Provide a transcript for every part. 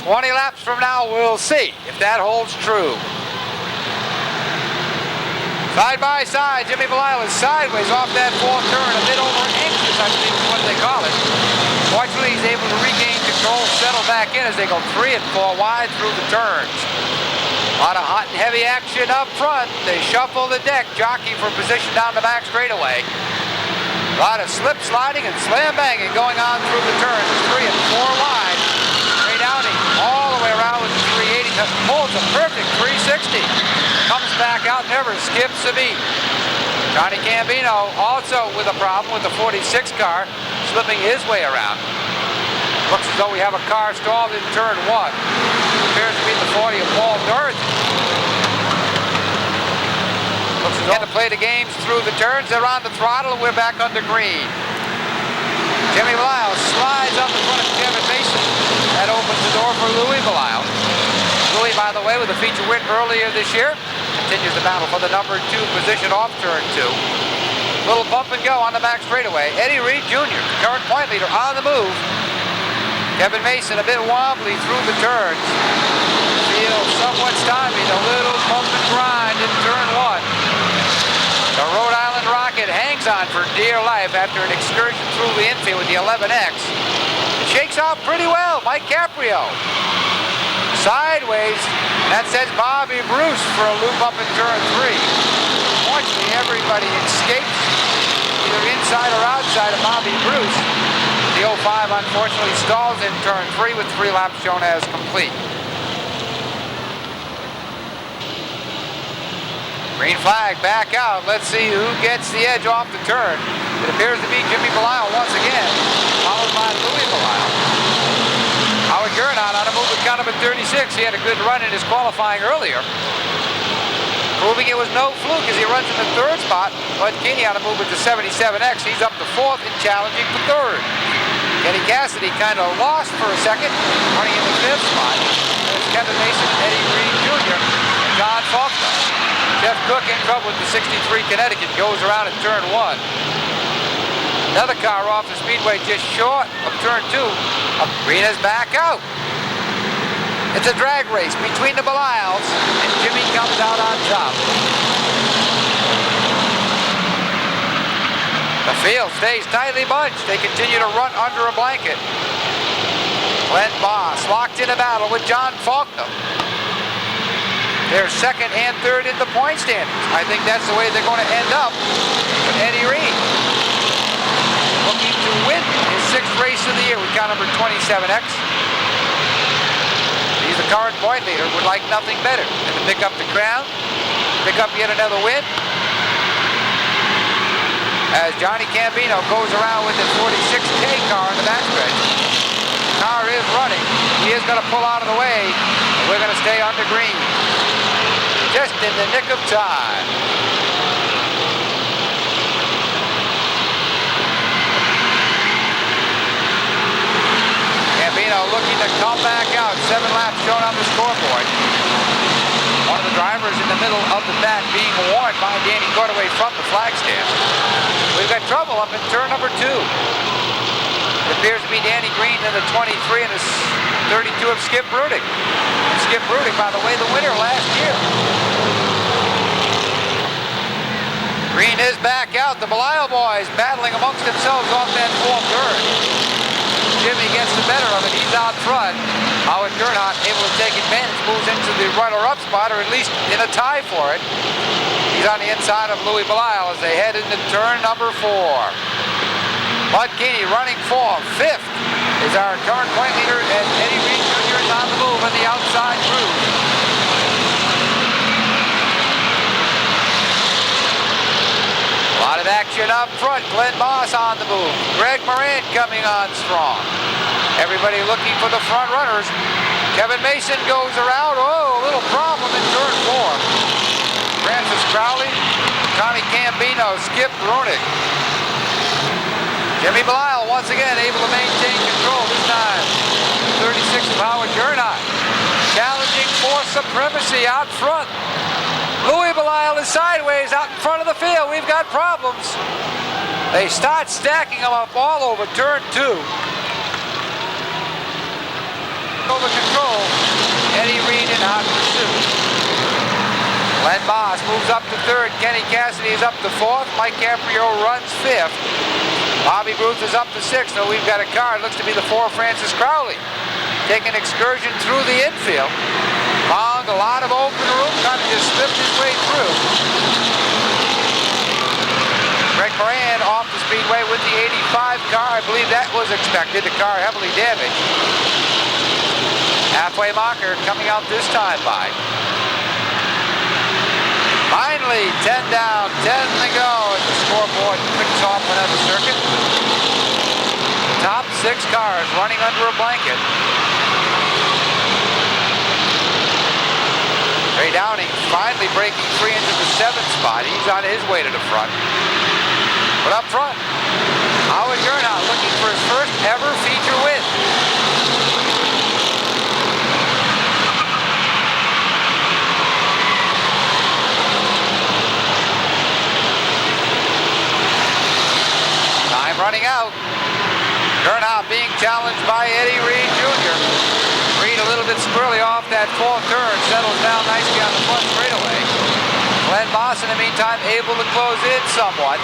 20 laps from now, we'll see if that holds true. Side by side, Jimmy Belial is sideways off that fourth turn, a bit over anxious, I believe is what they call it. Fortunately, he's able to regain control, settle back in as they go 3 and 4 wide through the turns. A lot of hot and heavy action up front. They shuffle the deck, jockey for position down the back straightaway. A lot of slip sliding and slam banging going on through the turns. 3 and 4 wide. Ray Downey all the way around with the 380. Pulls a perfect 360. Comes back out, never skips a beat. Johnny Gambino also with a problem with the 46 car, slipping his way around. Looks as though we have a car stalled in turn 1. Appears to be the 40 of Paul Dorothy. Looks as though to play the games through the turns. They're on the throttle. We're back under green. Jimmy Belial slides up in front of Kevin Mason. That opens the door for Louis Belial. Louis, by the way, with a feature win earlier this year, continues the battle for the number 2 position off turn 2. Little bump and go on the back straightaway. Eddie Reed Jr., current point leader, on the move. Kevin Mason a bit wobbly through the turns. Feels somewhat stymied, a little bump and grind in turn 1. The Rhode Island Rocket hangs on for dear life after an excursion through the infield with the 11X. It shakes off pretty well. Mike Caprio sideways. That sends Bobby Bruce for a loop up in turn 3. Fortunately, everybody escapes either inside or outside of Bobby Bruce. The 05 unfortunately stalls in turn 3 with 3 laps shown as complete. Green flag back out. Let's see who gets the edge off the turn. It appears to be Jimmy Belial once again, followed by Louis Belial. Howard Gernot on a move with car number 36. He had a good run in his qualifying earlier, proving it was no fluke as he runs in the 3rd spot. Bud Keeney on a move with the 77X. He's up to 4th and challenging for 3rd. Kenny Cassidy kind of lost for a second, running in the 5th spot. There's Kevin Mason, Eddie Reed Jr., and John Faulkner. Jeff Cook in trouble with the 63 Connecticut, goes around at turn 1. Another car off the speedway just short of turn 2. Green is back out. It's a drag race between the Belials, and Jimmy comes out on top. The field stays tightly bunched. They continue to run under a blanket. Glenn Boss locked in a battle with John Faulkner. They're 2nd and 3rd in the point standings. I think that's the way they're going to end up with Eddie Reed, looking to win his 6th race of the year with car number 27X. He's the current point leader, would like nothing better than to pick up the crown, pick up yet another win. As Johnny Gambino goes around with his 46K car in the backstretch. The car is running. He is going to pull out of the way. And we're going to stay under green. Just in the nick of time. Gambino looking to come back out. 7 laps shown on the scoreboard. One of the drivers in the middle of the back being warned by Danny Cordaway from the flag stand. We've got trouble up in turn number 2. It appears to be Danny Green in the 23 and the 32 of Skip Rudick. Skip Rudick, by the way, the winner last year. Green is back out. The Belial boys battling amongst themselves off that 4th turn. Jimmy gets the better of it. He's out front. Howard Gernot able to take advantage, moves into the runner-up spot, or at least in a tie for it. He's on the inside of Louis Belial as they head into turn number 4. Bud Keeney running 4th. 5th is our current point leader, and Eddie Reed Jr. is on the move in the outside groove. A lot of action up front. Glenn Moss on the move. Greg Moran coming on strong. Everybody looking for the front runners. Kevin Mason goes around. Oh, a little problem in turn 4. Francis Crowley, Tommy Gambino, Skip Rudick. Jimmy Belial once again able to maintain control this time. 36 of Howard Gernot. Challenging for supremacy out front. Louis Belial is sideways out in front of the field. We've got problems. They start stacking them up all over turn 2. over control. Eddie Reed in hot pursuit. Glenn Boss moves up to third. Kenny Cassidy is up to fourth. Mike Caprio runs fifth. Bobby Booth is up to sixth. So we've got a car. It looks to be the 4 Francis Crowley. Taking an excursion through the infield. Found a lot of open room. Kind of just slipped his way through. Greg Moran off the speedway with the 85 car. I believe that was expected. The car heavily damaged. Halfway marker coming out this time by. Finally, 10 down, 10 to go as the scoreboard picks off another circuit. Top 6 cars running under a blanket. Ray Downing finally breaking free into the 7th spot. He's on his way to the front. But up front, Howard Gernot looking for his first ever feature win. Time running out. Gernot being challenged by Eddie Reed Jr. Reed a little bit squirrely off that 4th turn, settles down nicely on the front straightaway. Glenn Boss in the meantime able to close in somewhat.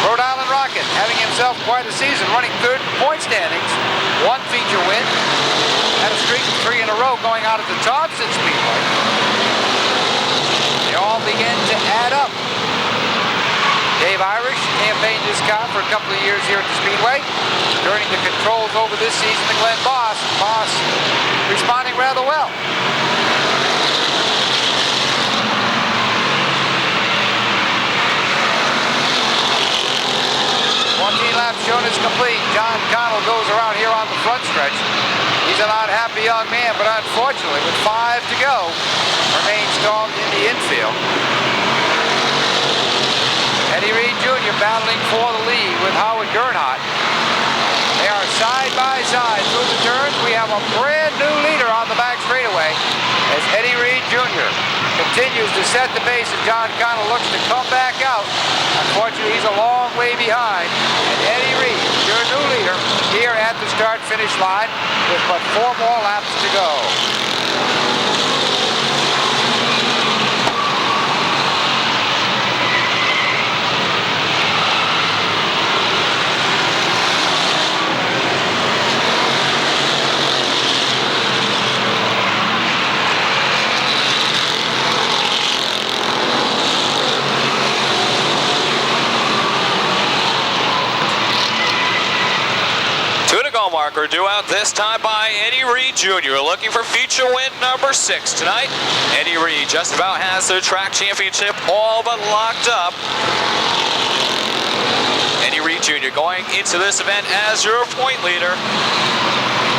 Rhode Island Rocket having himself quite a season, running third in point standings. 1 feature win. Had a streak of 3 in a row going out at the Thompson Speedway. They all begin to add up. Dave Irish campaigned his car for a couple of years here at the Speedway, turning the controls over this season to Glenn Boss. Boss responding rather well. 14 laps shown is complete. John Connell goes around here on the front stretch. He's a not happy young man, but unfortunately, with 5 to go, remains stalled in the infield. Eddie Reed Jr. battling for the lead with Howard Gernot. They are side by side through the turns. We have a brand new leader on the back straightaway as Eddie Reed Jr. continues to set the pace and John Connell looks to come back out. Unfortunately, he's a long way behind. And Eddie Reed, your new leader, here at the start-finish line with but 4 more laps to go. Marker due out this time by Eddie Reed Jr. looking for feature win number 6 tonight. Eddie Reed just about has the track championship all but locked up. Eddie Reed Jr. going into this event as your point leader.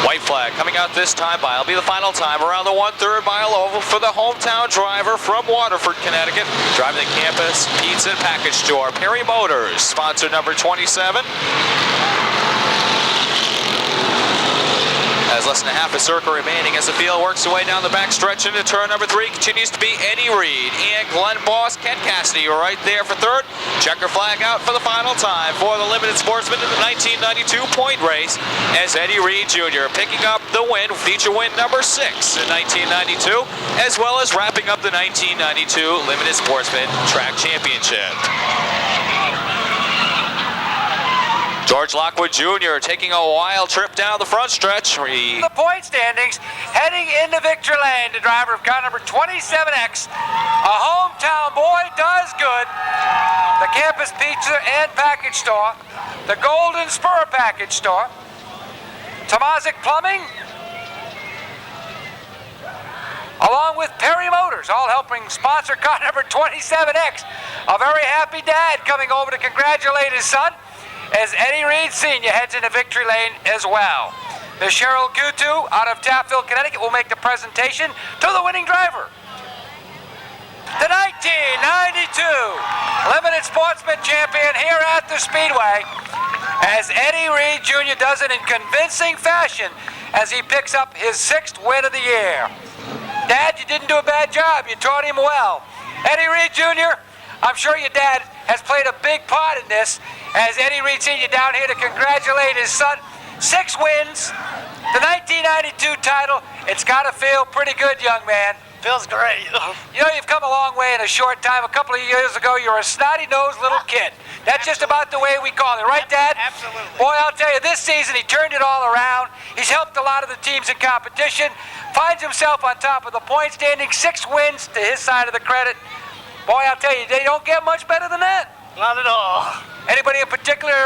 White flag coming out this time by. It'll be the final time around the 1/3 mile oval for the hometown driver from Waterford, Connecticut. Driving the campus pizza and package store, Perry Motors, sponsor number 27. Has less than a half a circle remaining as the field works away down the back stretch into turn number 3. Continues to be Eddie Reed and Glenn Boss. Ken Cassidy right there for third. Checker flag out for the final time for the Limited Sportsman in the 1992 point race as Eddie Reed Jr. picking up the win, feature win number 6 in 1992, as well as wrapping up the 1992 Limited Sportsman Track Championship. George Lockwood Jr. taking a wild trip down the front stretch. The point standings, heading into victory lane, the driver of car number 27X. A hometown boy does good. The Campus Pizza and Package Store. The Golden Spur Package Store. Tomazic Plumbing. Along with Perry Motors, all helping sponsor car number 27X. A very happy dad coming over to congratulate his son as Eddie Reed Sr. heads into victory lane as well. Ms. Cheryl Gutu out of Taftville, Connecticut will make the presentation to the winning driver. The 1992 Limited Sportsman champion here at the Speedway as Eddie Reed Jr. does it in convincing fashion as he picks up his 6th win of the year. Dad, you didn't do a bad job. You taught him well. Eddie Reed Jr., I'm sure your dad has played a big part in this, as Eddie Reed Sr. down here to congratulate his son. 6 wins, the 1992 title. It's got to feel pretty good, young man. Feels great. You know, you've come a long way in a short time. A couple of years ago, you were a snotty-nosed little kid. That's just about the way we call it, right, Dad? Absolutely. Boy, I'll tell you, this season he turned it all around. He's helped a lot of the teams in competition, finds himself on top of the point standing, 6 wins to his side of the credit. Boy, I'll tell you, they don't get much better than that. Not at all. Anybody in particular,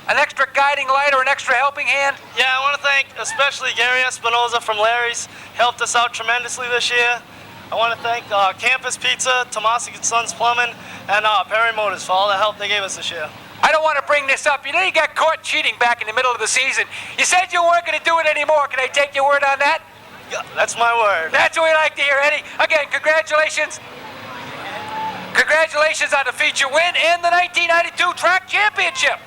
an extra guiding light or an extra helping hand? Yeah, I want to thank especially Gary Espinoza from Larry's. Helped us out tremendously this year. I want to thank Campus Pizza, Tomasi & Sons Plumbing, and Perry Motors for all the help they gave us this year. I don't want to bring this up. You know you got caught cheating back in the middle of the season. You said you weren't going to do it anymore. Can I take your word on that? Yeah, that's my word. That's what we like to hear, Eddie. Again, congratulations. Congratulations on the feature win and the 1992 track championship.